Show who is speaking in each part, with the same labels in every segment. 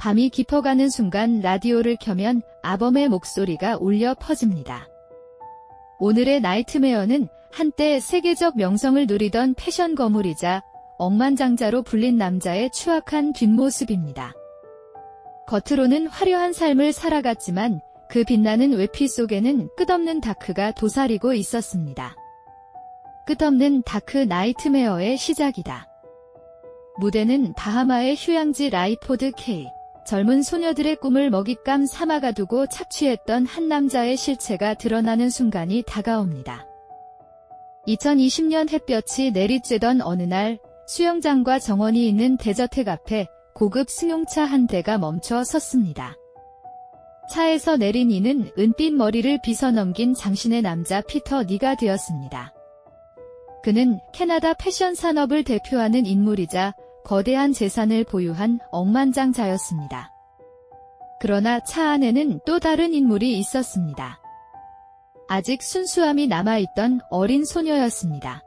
Speaker 1: 밤이 깊어가는 순간 라디오를 켜면 아범의 목소리가 울려 퍼집니다. 오늘의 나이트메어는 한때 세계적 명성을 누리던 패션 거물이자 억만장자로 불린 남자의 추악한 뒷모습입니다. 겉으로는 화려한 삶을 살아갔지만 그 빛나는 외피 속에는 끝없는 다크가 도사리고 있었습니다. 끝없는 다크 나이트메어의 시작이다. 무대는 바하마의 휴양지 라이포드 케이. 젊은 소녀들의 꿈을 먹잇감 삼아가 두고 착취했던 한 남자의 실체가 드러나는 순간이 다가옵니다. 2020년 햇볕이 내리쬐던 어느 날 수영장과 정원이 있는 데저택 앞에 고급 승용차 한 대가 멈춰 섰습니다. 차에서 내린 이는 은빛 머리를 빗어넘긴 장신의 남자 피터 니가드였습니다. 그는 캐나다 패션 산업을 대표하는 인물이자 거대한 재산을 보유한 억만장자였습니다. 그러나 차 안에는 또 다른 인물이 있었습니다. 아직 순수함이 남아있던 어린 소녀였습니다.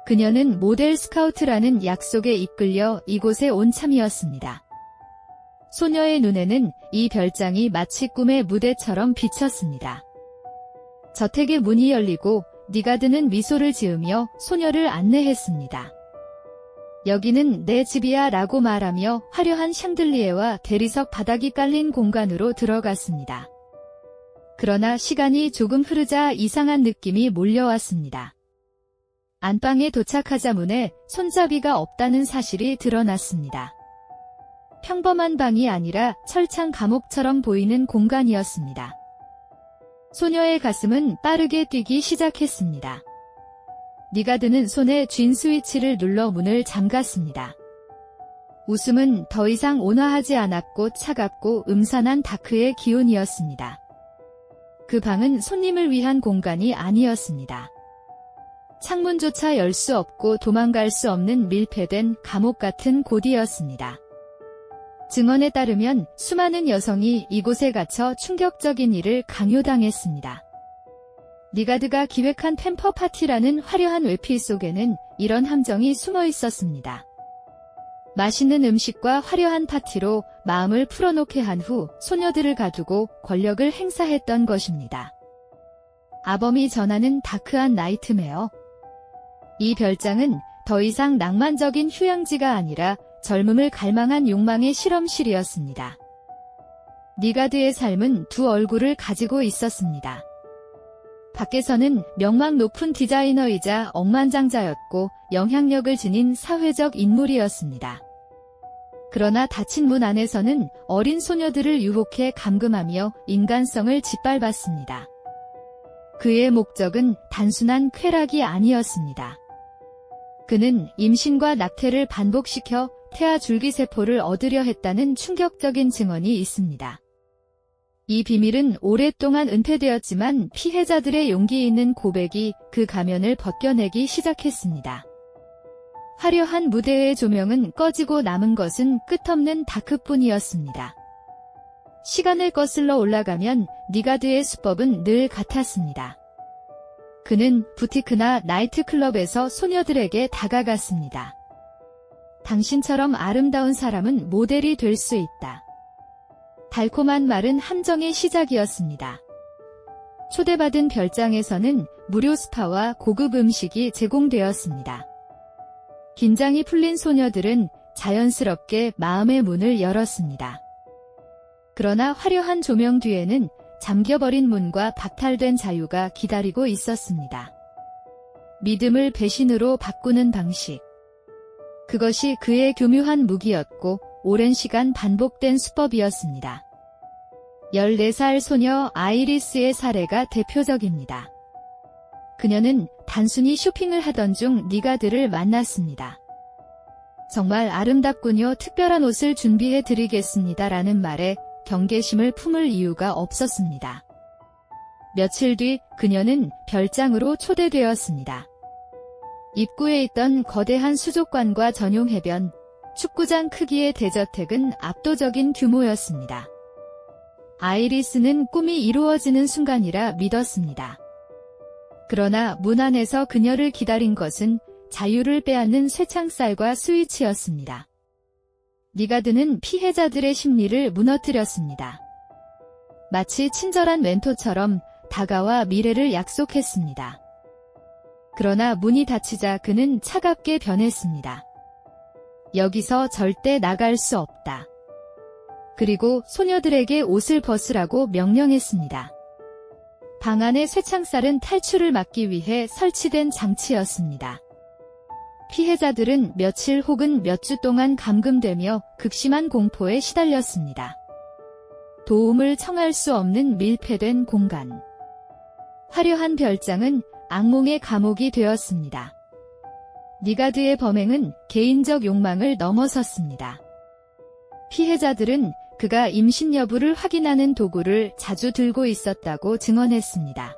Speaker 1: 그녀는 모델 스카우트라는 약속에 이끌려 이곳에 온 참이었습니다. 소녀의 눈에는 이 별장이 마치 꿈의 무대처럼 비쳤습니다. 저택의 문이 열리고 니가드는 미소를 지으며 소녀를 안내했습니다. 여기는 내 집이야 라고 말하며 화려한 샹들리에와 대리석 바닥이 깔린 공간으로 들어갔습니다. 그러나 시간이 조금 흐르자 이상한 느낌이 몰려왔습니다. 안방에 도착하자 문에 손잡이가 없다는 사실이 드러났습니다. 평범한 방이 아니라 철창 감옥처럼 보이는 공간이었습니다. 소녀의 가슴은 빠르게 뛰기 시작했습니다. 니가드는 손에 쥔 스위치를 눌러 문을 잠갔습니다. 웃음은 더 이상 온화하지 않았고 차갑고 음산한 다크의 기운이었습니다. 그 방은 손님을 위한 공간이 아니었습니다. 창문조차 열 수 없고 도망갈 수 없는 밀폐된 감옥 같은 곳이었습니다. 증언에 따르면 수많은 여성이 이곳에 갇혀 충격적인 일을 강요당했습니다. 니가드가 기획한 팸퍼 파티라는 화려한 외피 속에는 이런 함정이 숨어 있었습니다. 맛있는 음식과 화려한 파티로 마음을 풀어놓게 한 후 소녀들을 가두고 권력을 행사했던 것입니다. 아범이 전하는 다크한 나이트메어. 이 별장은 더 이상 낭만적인 휴양지가 아니라 젊음을 갈망한 욕망의 실험실이었습니다. 니가드의 삶은 두 얼굴을 가지고 있었습니다. 밖에서는 명망 높은 디자이너이자 억만장자였고 영향력을 지닌 사회적 인물이었습니다. 그러나 닫힌 문 안에서는 어린 소녀들을 유혹해 감금하며 인간성을 짓밟았습니다. 그의 목적은 단순한 쾌락이 아니었습니다. 그는 임신과 낙태를 반복시켜 태아 줄기세포를 얻으려 했다는 충격적인 증언이 있습니다. 이 비밀은 오랫동안 은폐되었지만 피해자들의 용기 있는 고백이 그 가면을 벗겨내기 시작했습니다. 화려한 무대의 조명은 꺼지고 남은 것은 끝없는 다크뿐이었습니다. 시간을 거슬러 올라가면 니가드의 수법은 늘 같았습니다. 그는 부티크나 나이트클럽에서 소녀들에게 다가갔습니다. 당신처럼 아름다운 사람은 모델이 될 수 있다. 달콤한 말은 함정의 시작이었습니다. 초대받은 별장에서는 무료 스파와 고급 음식이 제공되었습니다. 긴장이 풀린 소녀들은 자연스럽게 마음의 문을 열었습니다. 그러나 화려한 조명 뒤에는 잠겨버린 문과 박탈된 자유가 기다리고 있었습니다. 믿음을 배신으로 바꾸는 방식. 그것이 그의 교묘한 무기였고 오랜 시간 반복된 수법이었습니다. 14살 소녀 아이리스의 사례가 대표적입니다. 그녀는 단순히 쇼핑을 하던 중 니가드를 만났습니다. 정말 아름답군요. 특별한 옷을 준비해 드리겠습니다. 라는 말에 경계심을 품을 이유가 없었습니다. 며칠 뒤 그녀는 별장으로 초대되었습니다. 입구에 있던 거대한 수족관과 전용 해변, 축구장 크기의 데저택은 압도적인 규모였습니다. 아이리스는 꿈이 이루어지는 순간이라 믿었습니다. 그러나 문 안에서 그녀를 기다린 것은 자유를 빼앗는 쇠창살과 스위치였습니다. 니가드는 피해자들의 심리를 무너뜨렸습니다. 마치 친절한 멘토처럼 다가와 미래를 약속했습니다. 그러나 문이 닫히자 그는 차갑게 변했습니다. 여기서 절대 나갈 수 없다. 그리고 소녀들에게 옷을 벗으라고 명령했습니다. 방 안의 쇠창살은 탈출을 막기 위해 설치된 장치였습니다. 피해자들은 며칠 혹은 몇 주 동안 감금되며 극심한 공포에 시달렸습니다. 도움을 청할 수 없는 밀폐된 공간. 화려한 별장은 악몽의 감옥이 되었습니다. 니가드의 범행은 개인적 욕망을 넘어섰습니다. 피해자들은 그가 임신 여부를 확인하는 도구를 자주 들고 있었다고 증언했습니다.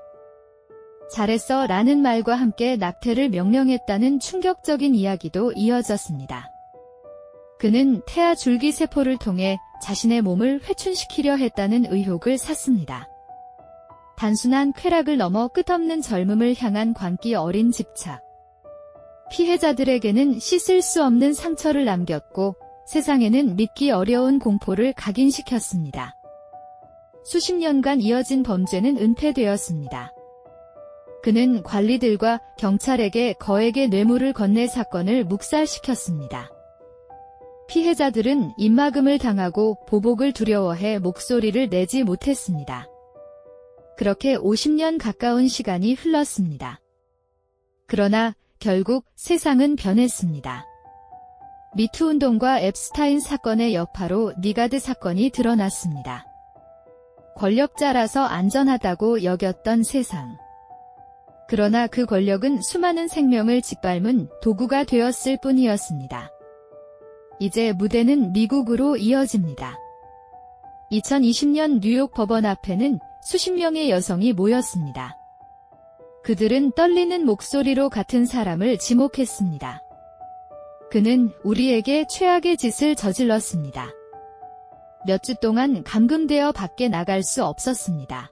Speaker 1: 잘했어 라는 말과 함께 낙태를 명령했다는 충격적인 이야기도 이어졌습니다. 그는 태아 줄기세포를 통해 자신의 몸을 회춘시키려 했다는 의혹을 샀습니다. 단순한 쾌락을 넘어 끝없는 젊음을 향한 광기 어린 집착. 피해자들에게는 씻을 수 없는 상처를 남겼고 세상에는 믿기 어려운 공포를 각인시켰습니다. 수십 년간 이어진 범죄는 은폐되었습니다. 그는 관리들과 경찰에게 거액의 뇌물을 건네 사건을 묵살시켰습니다. 피해자들은 입막음을 당하고 보복을 두려워해 목소리를 내지 못했습니다. 그렇게 50년 가까운 시간이 흘렀습니다. 그러나 결국 세상은 변했습니다. 미투운동과 앱스타인 사건의 여파로 니가드 사건이 드러났습니다. 권력자라서 안전하다고 여겼던 세상. 그러나 그 권력은 수많은 생명을 짓밟은 도구가 되었을 뿐이었습니다. 이제 무대는 미국으로 이어집니다. 2020년 뉴욕 법원 앞에는 수십 명의 여성이 모였습니다. 그들은 떨리는 목소리로 같은 사람을 지목했습니다. 그는 우리에게 최악의 짓을 저질렀습니다. 몇 주 동안 감금되어 밖에 나갈 수 없었습니다.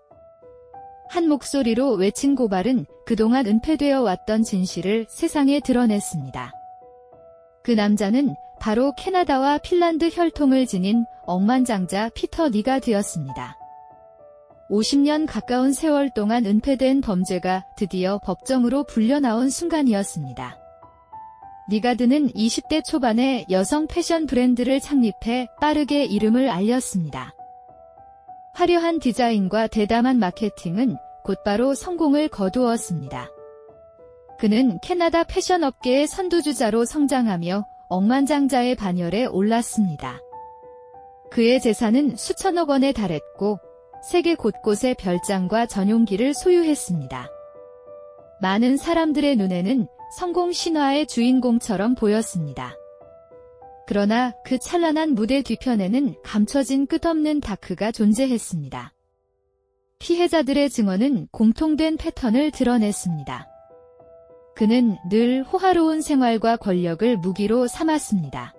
Speaker 1: 한 목소리로 외친 고발은 그동안 은폐되어 왔던 진실을 세상에 드러냈습니다. 그 남자는 바로 캐나다와 핀란드 혈통을 지닌 억만장자 피터 니가드였습니다. 50년 가까운 세월 동안 은폐된 범죄가 드디어 법정으로 불려나온 순간이었습니다. 니가드는 20대 초반에 여성 패션 브랜드를 창립해 빠르게 이름을 알렸습니다. 화려한 디자인과 대담한 마케팅은 곧바로 성공을 거두었습니다. 그는 캐나다 패션 업계의 선두주자로 성장하며 억만장자의 반열에 올랐습니다. 그의 재산은 수천억 원에 달했고 세계 곳곳에 별장과 전용기를 소유했습니다. 많은 사람들의 눈에는 성공 신화의 주인공처럼 보였습니다. 그러나 그 찬란한 무대 뒤편에는 감춰진 끝없는 다크가 존재했습니다. 피해자들의 증언은 공통된 패턴을 드러냈습니다. 그는 늘 호화로운 생활과 권력을 무기로 삼았습니다.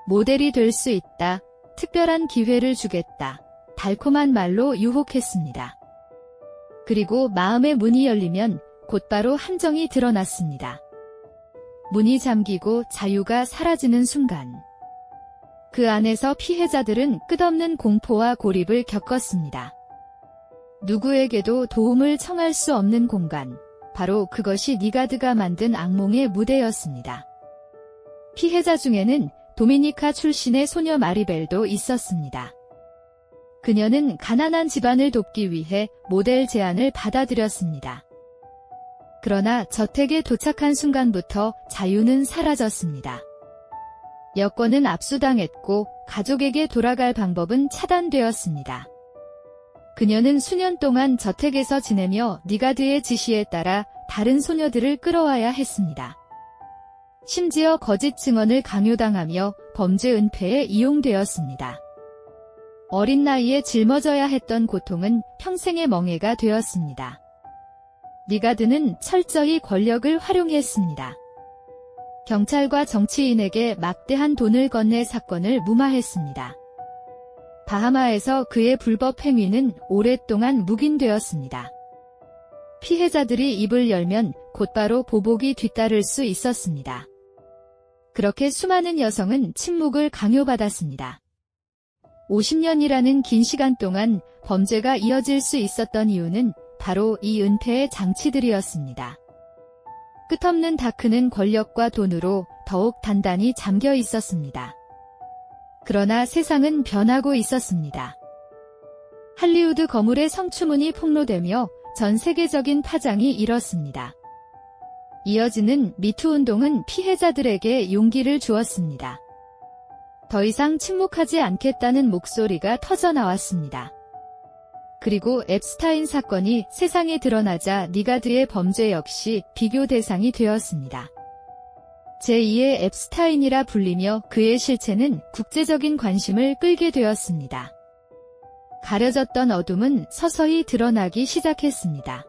Speaker 1: 모델이 될 수 있다, 특별한 기회를 주겠다, 달콤한 말로 유혹했습니다. 그리고 마음의 문이 열리면 곧바로 함정이 드러났습니다. 문이 잠기고 자유가 사라지는 순간. 그 안에서 피해자들은 끝없는 공포와 고립을 겪었습니다. 누구에게도 도움을 청할 수 없는 공간, 바로 그것이 니가드가 만든 악몽의 무대였습니다. 피해자 중에는 도미니카 출신의 소녀 마리벨도 있었습니다. 그녀는 가난한 집안을 돕기 위해 모델 제안을 받아들였습니다. 그러나 저택에 도착한 순간부터 자유는 사라졌습니다. 여권은 압수당했고 가족에게 돌아갈 방법은 차단되었습니다. 그녀는 수년 동안 저택에서 지내며 니가드의 지시에 따라 다른 소녀들을 끌어와야 했습니다. 심지어 거짓 증언을 강요당하며 범죄 은폐에 이용되었습니다. 어린 나이에 짊어져야 했던 고통은 평생의 멍해가 되었습니다. 니가드는 철저히 권력을 활용했습니다. 경찰과 정치인에게 막대한 돈을 건네 사건을 무마했습니다. 바하마에서 그의 불법 행위는 오랫동안 묵인되었습니다. 피해자들이 입을 열면 곧바로 보복이 뒤따를 수 있었습니다. 그렇게 수많은 여성은 침묵을 강요받았습니다. 50년이라는 긴 시간 동안 범죄가 이어질 수 있었던 이유는 바로 이 은폐의 장치들이었습니다. 끝없는 다크는 권력과 돈으로 더욱 단단히 잠겨 있었습니다. 그러나 세상은 변하고 있었습니다. 할리우드 거물의 성추문이 폭로되며 전 세계적인 파장이 일었습니다. 이어지는 미투 운동은 피해자들에게 용기를 주었습니다. 더 이상 침묵하지 않겠다는 목소리가 터져나왔습니다. 그리고 앱스타인 사건이 세상에 드러나자 니가드의 범죄 역시 비교 대상이 되었습니다. 제2의 앱스타인이라 불리며 그의 실체는 국제적인 관심을 끌게 되었습니다. 가려졌던 어둠은 서서히 드러나기 시작했습니다.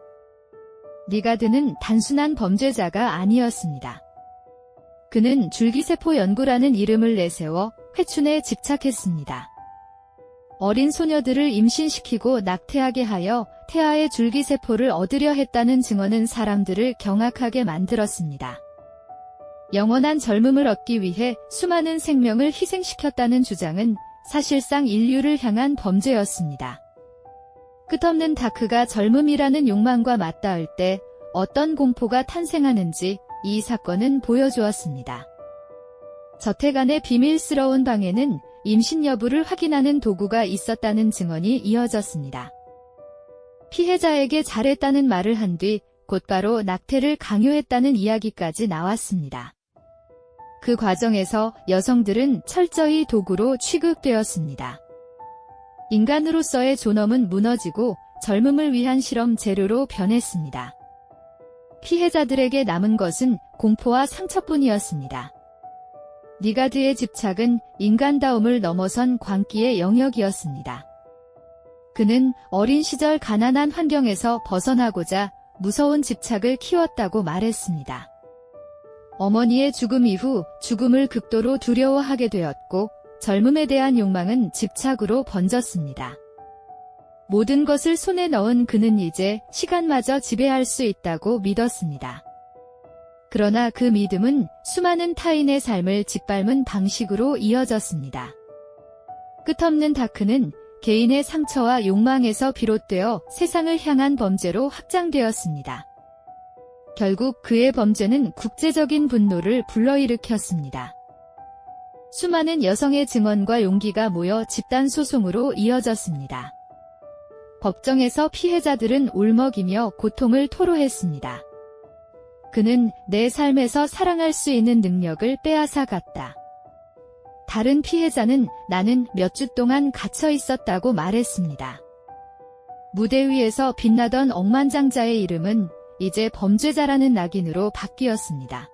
Speaker 1: 니가드는 단순한 범죄자가 아니었습니다. 그는 줄기세포 연구라는 이름을 내세워 회춘에 집착했습니다. 어린 소녀들을 임신시키고 낙태하게 하여 태아의 줄기세포를 얻으려 했다는 증언은 사람들을 경악하게 만들었습니다. 영원한 젊음을 얻기 위해 수많은 생명을 희생시켰다는 주장은 사실상 인류를 향한 범죄였습니다. 끝없는 다크가 젊음이라는 욕망과 맞닿을 때 어떤 공포가 탄생하는지 이 사건은 보여주었습니다. 저택 안의 비밀스러운 방에는 임신 여부를 확인하는 도구가 있었다는 증언이 이어졌습니다. 피해자에게 잘했다는 말을 한 뒤 곧바로 낙태를 강요했다는 이야기까지 나왔습니다. 그 과정에서 여성들은 철저히 도구로 취급되었습니다. 인간으로서의 존엄은 무너지고 젊음을 위한 실험 재료로 변했습니다. 피해자들에게 남은 것은 공포와 상처뿐이었습니다. 니가드의 집착은 인간다움을 넘어선 광기의 영역이었습니다. 그는 어린 시절 가난한 환경에서 벗어나고자 무서운 집착을 키웠다고 말했습니다. 어머니의 죽음 이후 죽음을 극도로 두려워하게 되었고 젊음에 대한 욕망은 집착으로 번졌습니다. 모든 것을 손에 넣은 그는 이제 시간마저 지배할 수 있다고 믿었습니다. 그러나 그 믿음은 수많은 타인의 삶을 짓밟은 방식으로 이어졌습니다. 끝없는 다크는 개인의 상처와 욕망에서 비롯되어 세상을 향한 범죄로 확장되었습니다. 결국 그의 범죄는 국제적인 분노를 불러일으켰습니다. 수많은 여성의 증언과 용기가 모여 집단 소송으로 이어졌습니다. 법정에서 피해자들은 울먹이며 고통을 토로했습니다. 그는 내 삶에서 사랑할 수 있는 능력을 빼앗아 갔다. 다른 피해자는 나는 몇 주 동안 갇혀 있었다고 말했습니다. 무대 위에서 빛나던 억만장자의 이름은 이제 범죄자라는 낙인으로 바뀌었습니다.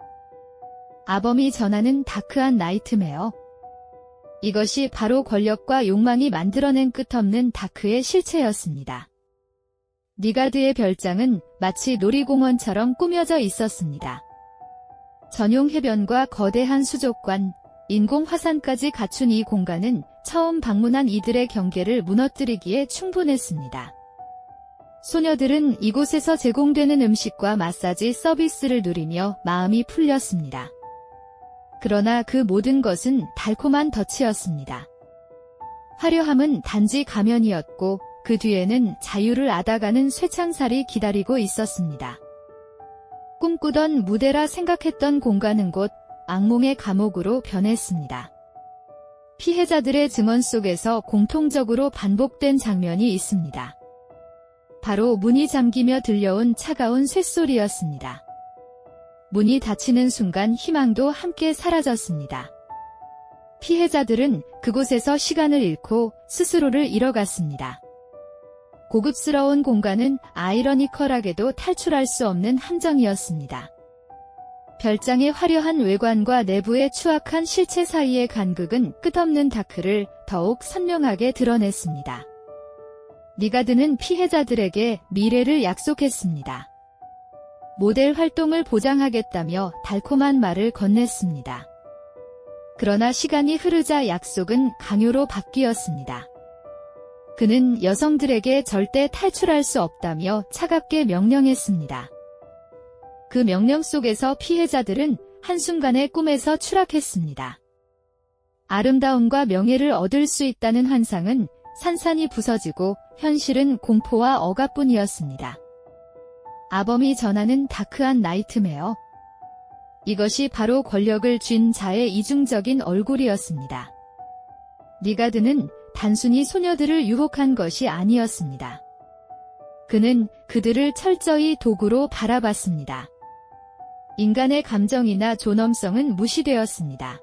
Speaker 1: 아범이 전하는 다크한 나이트메어. 이것이 바로 권력과 욕망이 만들어낸 끝없는 다크의 실체였습니다. 니가드의 별장은 마치 놀이공원처럼 꾸며져 있었습니다. 전용 해변과 거대한 수족관, 인공 화산까지 갖춘 이 공간은 처음 방문한 이들의 경계를 무너뜨리기에 충분했습니다. 소녀들은 이곳에서 제공되는 음식과 마사지 서비스를 누리며 마음이 풀렸습니다. 그러나 그 모든 것은 달콤한 덫이었습니다. 화려함은 단지 가면이었고 그 뒤에는 자유를 앗아가는 쇠창살이 기다리고 있었습니다. 꿈꾸던 무대라 생각했던 공간은 곧 악몽의 감옥으로 변했습니다. 피해자들의 증언 속에서 공통적으로 반복된 장면이 있습니다. 바로 문이 잠기며 들려온 차가운 쇳소리였습니다. 문이 닫히는 순간 희망도 함께 사라졌습니다. 피해자들은 그곳에서 시간을 잃고 스스로를 잃어갔습니다. 고급스러운 공간은 아이러니컬하게도 탈출할 수 없는 함정이었습니다. 별장의 화려한 외관과 내부의 추악한 실체 사이의 간극은 끝없는 다크를 더욱 선명하게 드러냈습니다. 니가드는 피해자들에게 미래를 약속했습니다. 모델 활동을 보장하겠다며 달콤한 말을 건넸습니다. 그러나 시간이 흐르자 약속은 강요로 바뀌었습니다. 그는 여성들에게 절대 탈출할 수 없다며 차갑게 명령했습니다. 그 명령 속에서 피해자들은 한순간에 꿈에서 추락했습니다. 아름다움과 명예를 얻을 수 있다는 환상은 산산이 부서지고 현실은 공포와 억압뿐이었습니다. 아범이 전하는 다크한 나이트메어. 이것이 바로 권력을 쥔 자의 이중적인 얼굴이었습니다. 니가드는 단순히 소녀들을 유혹한 것이 아니었습니다. 그는 그들을 철저히 도구로 바라봤습니다. 인간의 감정이나 존엄성은 무시되었습니다.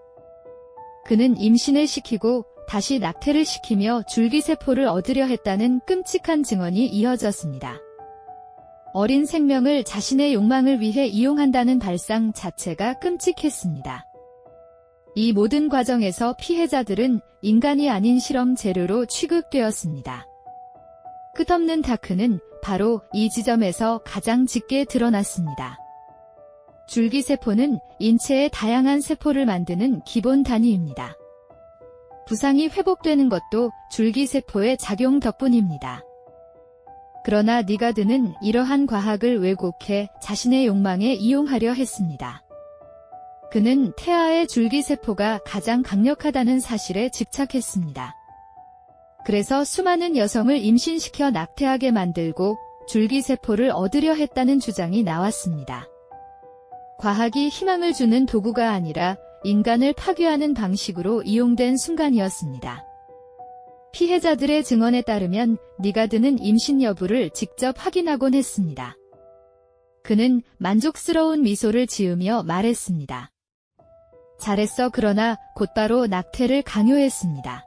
Speaker 1: 그는 임신을 시키고 다시 낙태를 시키며 줄기세포를 얻으려 했다는 끔찍한 증언이 이어졌습니다. 어린 생명을 자신의 욕망을 위해 이용한다는 발상 자체가 끔찍했습니다. 이 모든 과정에서 피해자들은 인간이 아닌 실험 재료로 취급되었습니다. 끝없는 다크는 바로 이 지점에서 가장 짙게 드러났습니다. 줄기세포는 인체의 다양한 세포를 만드는 기본 단위입니다. 부상이 회복되는 것도 줄기세포의 작용 덕분입니다. 그러나 니가드는 이러한 과학을 왜곡해 자신의 욕망에 이용하려 했습니다. 그는 태아의 줄기세포가 가장 강력하다는 사실에 집착했습니다. 그래서 수많은 여성을 임신시켜 낙태하게 만들고 줄기세포를 얻으려 했다는 주장이 나왔습니다. 과학이 희망을 주는 도구가 아니라 인간을 파괴하는 방식으로 이용된 순간이었습니다. 피해자들의 증언에 따르면 니가드는 임신 여부를 직접 확인하곤 했습니다. 그는 만족스러운 미소를 지으며 말했습니다. 잘했어. 그러나 곧바로 낙태를 강요했습니다.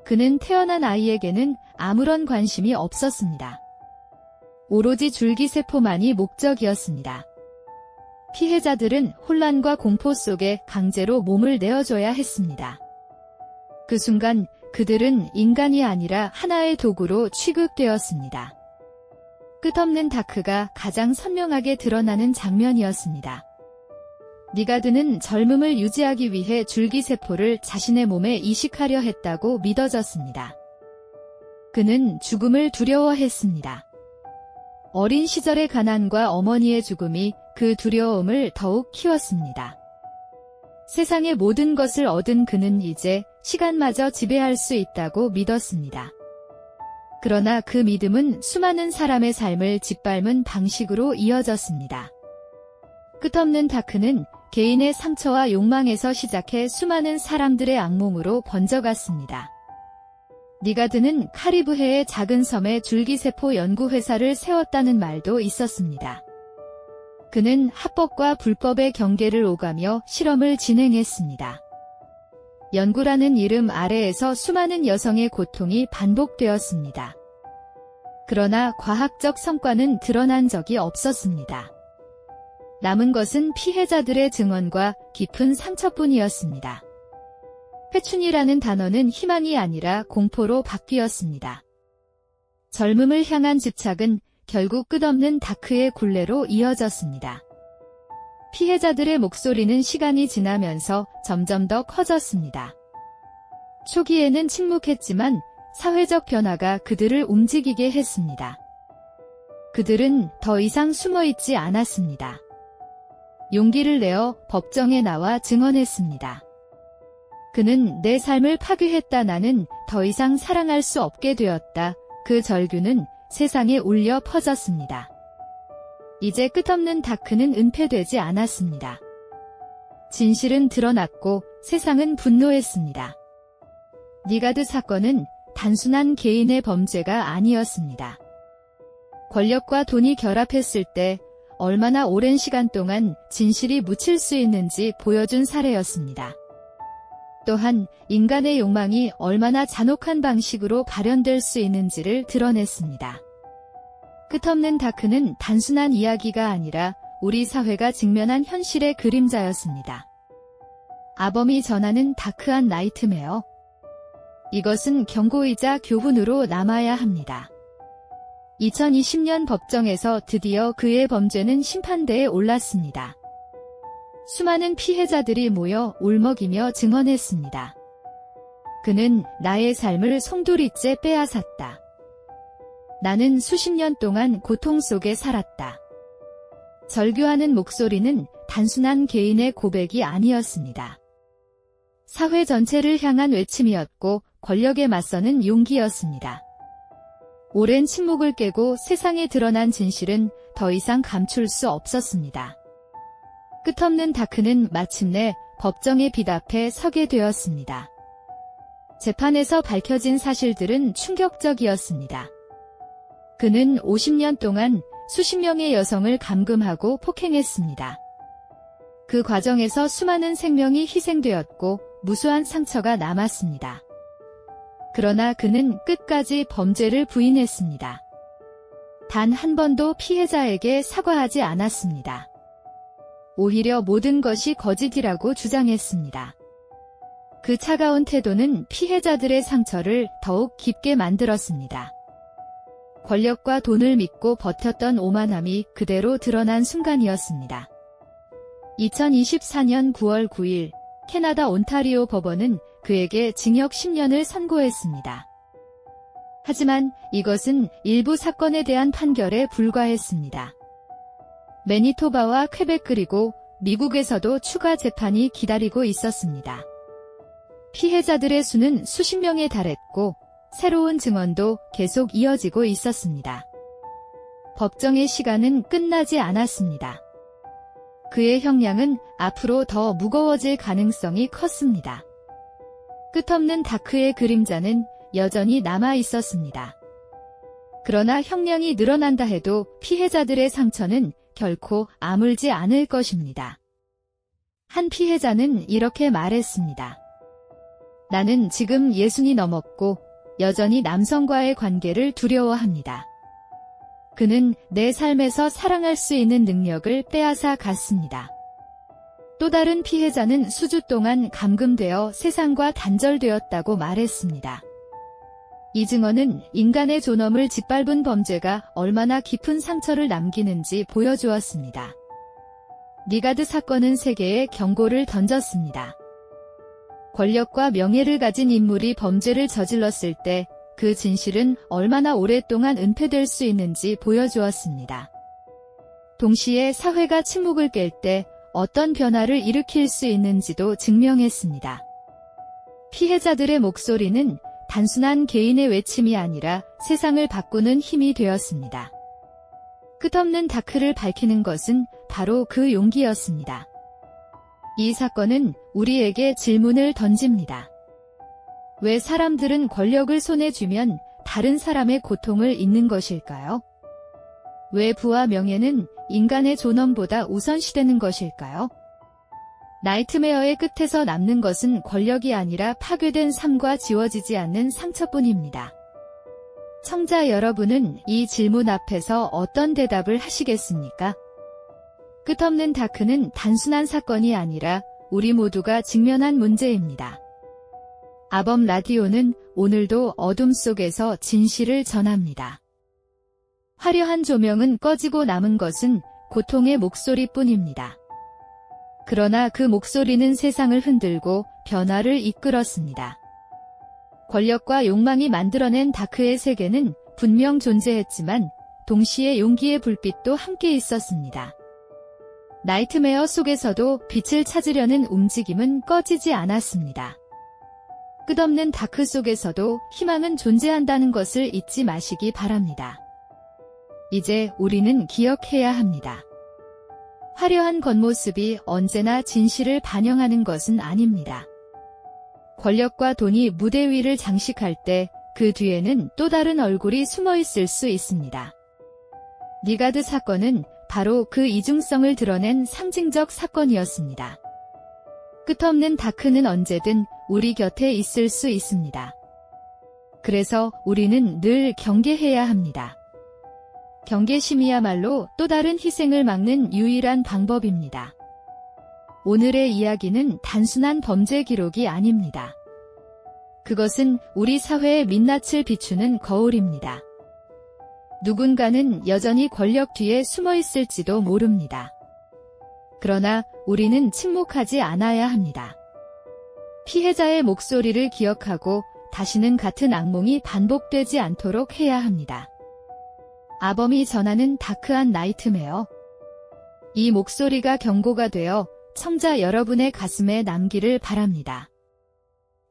Speaker 1: 그는 태어난 아이에게는 아무런 관심이 없었습니다. 오로지 줄기세포만이 목적이었습니다. 피해자들은 혼란과 공포 속에 강제로 몸을 내어줘야 했습니다. 그 순간 그들은 인간이 아니라 하나의 도구로 취급되었습니다. 끝없는 다크가 가장 선명하게 드러나는 장면이었습니다. 니가드는 젊음을 유지하기 위해 줄기세포를 자신의 몸에 이식하려 했다고 믿어졌습니다. 그는 죽음을 두려워했습니다. 어린 시절의 가난과 어머니의 죽음이 그 두려움을 더욱 키웠습니다. 세상의 모든 것을 얻은 그는 이제 시간마저 지배할 수 있다고 믿었습니다. 그러나 그 믿음은 수많은 사람의 삶을 짓밟은 방식으로 이어졌습니다. 끝없는 다크는 개인의 상처와 욕망에서 시작해 수많은 사람들의 악몽으로 번져갔습니다. 니가드는 카리브해의 작은 섬에 줄기세포 연구회사를 세웠다는 말도 있었습니다. 그는 합법과 불법의 경계를 오가며 실험을 진행했습니다. 연구라는 이름 아래에서 수많은 여성의 고통이 반복되었습니다. 그러나 과학적 성과는 드러난 적이 없었습니다. 남은 것은 피해자들의 증언과 깊은 상처뿐이었습니다. 회춘이라는 단어는 희망이 아니라 공포로 바뀌었습니다. 젊음을 향한 집착은 결국 끝없는 다크의 굴레로 이어졌습니다. 피해자들의 목소리는 시간이 지나면서 점점 더 커졌습니다. 초기에는 침묵했지만 사회적 변화가 그들을 움직이게 했습니다. 그들은 더 이상 숨어있지 않았습니다. 용기를 내어 법정에 나와 증언했습니다. 그는 내 삶을 파괴했다. 나는 더 이상 사랑할 수 없게 되었다. 그 절규는 세상에 울려 퍼졌습니다. 이제 끝없는 다크는 은폐되지 않았습니다. 진실은 드러났고 세상은 분노했습니다. 니가드 사건은 단순한 개인의 범죄가 아니었습니다. 권력과 돈이 결합했을 때 얼마나 오랜 시간 동안 진실이 묻힐 수 있는지 보여준 사례였습니다. 또한 인간의 욕망이 얼마나 잔혹한 방식으로 발현될 수 있는지를 드러냈습니다. 끝없는 다크는 단순한 이야기가 아니라 우리 사회가 직면한 현실의 그림자였습니다. 아범이 전하는 다크한 나이트메어. 이것은 경고이자 교훈으로 남아야 합니다. 2020년 법정에서 드디어 그의 범죄는 심판대에 올랐습니다. 수많은 피해자들이 모여 울먹이며 증언했습니다. 그는 나의 삶을 송두리째 빼앗았다. 나는 수십 년 동안 고통 속에 살았다. 절규하는 목소리는 단순한 개인의 고백이 아니었습니다. 사회 전체를 향한 외침이었고 권력에 맞서는 용기였습니다. 오랜 침묵을 깨고 세상에 드러난 진실은 더 이상 감출 수 없었습니다. 끝없는 다크는 마침내 법정의 빛 앞에 서게 되었습니다. 재판에서 밝혀진 사실들은 충격적이었습니다. 그는 50년 동안 수십 명의 여성을 감금하고 폭행했습니다. 그 과정에서 수많은 생명이 희생되었고 무수한 상처가 남았습니다. 그러나 그는 끝까지 범죄를 부인했습니다. 단 한 번도 피해자에게 사과하지 않았습니다. 오히려 모든 것이 거짓이라고 주장했습니다. 그 차가운 태도는 피해자들의 상처를 더욱 깊게 만들었습니다. 권력과 돈을 믿고 버텼던 오만함이 그대로 드러난 순간이었습니다. 2024년 9월 9일 캐나다 온타리오 법원은 그에게 징역 10년을 선고했습니다. 하지만 이것은 일부 사건에 대한 판결에 불과했습니다. 매니토바와 퀘벡 그리고 미국에서도 추가 재판이 기다리고 있었습니다. 피해자들의 수는 수십 명에 달했고 새로운 증언도 계속 이어지고 있었습니다. 법정의 시간은 끝나지 않았습니다. 그의 형량은 앞으로 더 무거워질 가능성이 컸습니다. 끝없는 다크의 그림자는 여전히 남아 있었습니다. 그러나 형량이 늘어난다 해도 피해자들의 상처는 결코 아물지 않을 것입니다. 한 피해자는 이렇게 말했습니다. 나는 지금 60이 넘었고 여전히 남성과의 관계를 두려워합니다. 그는 내 삶에서 사랑할 수 있는 능력을 빼앗아 갔습니다. 또 다른 피해자는 수주 동안 감금되어 세상과 단절되었다고 말했습니다. 이 증언은 인간의 존엄을 짓밟은 범죄가 얼마나 깊은 상처를 남기는지 보여주었습니다. 니가드 사건은 세계에 경고를 던졌습니다. 권력과 명예를 가진 인물이 범죄를 저질렀을 때 그 진실은 얼마나 오랫동안 은폐될 수 있는지 보여주었습니다. 동시에 사회가 침묵을 깰 때 어떤 변화를 일으킬 수 있는지도 증명했습니다. 피해자들의 목소리는 단순한 개인의 외침이 아니라 세상을 바꾸는 힘이 되었습니다. 끝없는 다크를 밝히는 것은 바로 그 용기였습니다. 이 사건은 우리에게 질문을 던집니다. 왜 사람들은 권력을 손에 쥐면 다른 사람의 고통을 잊는 것일까요? 왜 부와 명예는 인간의 존엄보다 우선시되는 것일까요? 나이트메어의 끝에서 남는 것은 권력이 아니라 파괴된 삶과 지워지지 않는 상처뿐입니다. 청자 여러분은 이 질문 앞에서 어떤 대답을 하시겠습니까? 끝없는 다크는 단순한 사건이 아니라 우리 모두가 직면한 문제입니다. 아범 라디오는 오늘도 어둠 속에서 진실을 전합니다. 화려한 조명은 꺼지고 남은 것은 고통의 목소리뿐입니다. 그러나 그 목소리는 세상을 흔들고 변화를 이끌었습니다. 권력과 욕망이 만들어낸 다크의 세계는 분명 존재했지만 동시에 용기의 불빛도 함께 있었습니다. 나이트메어 속에서도 빛을 찾으려는 움직임은 꺼지지 않았습니다. 끝없는 다크 속에서도 희망은 존재한다는 것을 잊지 마시기 바랍니다. 이제 우리는 기억해야 합니다. 화려한 겉모습이 언제나 진실을 반영하는 것은 아닙니다. 권력과 돈이 무대 위를 장식할 때 그 뒤에는 또 다른 얼굴이 숨어 있을 수 있습니다. 니가드 사건은 바로 그 이중성을 드러낸 상징적 사건이었습니다. 끝없는 다크는 언제든 우리 곁에 있을 수 있습니다. 그래서 우리는 늘 경계해야 합니다. 경계심이야말로 또 다른 희생을 막는 유일한 방법입니다. 오늘의 이야기는 단순한 범죄 기록이 아닙니다. 그것은 우리 사회의 민낯을 비추는 거울입니다. 누군가는 여전히 권력 뒤에 숨어 있을지도 모릅니다. 그러나 우리는 침묵하지 않아야 합니다. 피해자의 목소리를 기억하고 다시는 같은 악몽이 반복되지 않도록 해야 합니다. 아범이 전하는 다크한 나이트메어. 이 목소리가 경고가 되어 청자 여러분의 가슴에 남기를 바랍니다.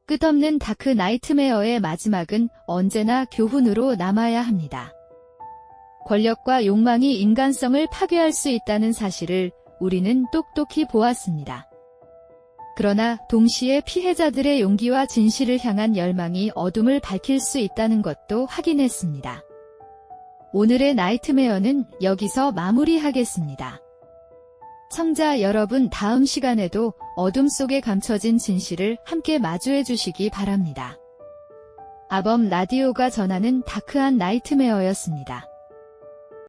Speaker 1: 끝없는 다크 나이트메어의 마지막은 언제나 교훈으로 남아야 합니다. 권력과 욕망이 인간성을 파괴할 수 있다는 사실을 우리는 똑똑히 보았습니다. 그러나 동시에 피해자들의 용기와 진실을 향한 열망이 어둠을 밝힐 수 있다는 것도 확인했습니다. 오늘의 나이트메어는 여기서 마무리하겠습니다. 청자 여러분, 다음 시간에도 어둠 속에 감춰진 진실을 함께 마주해 주시기 바랍니다. 아범 라디오가 전하는 다크한 나이트메어였습니다.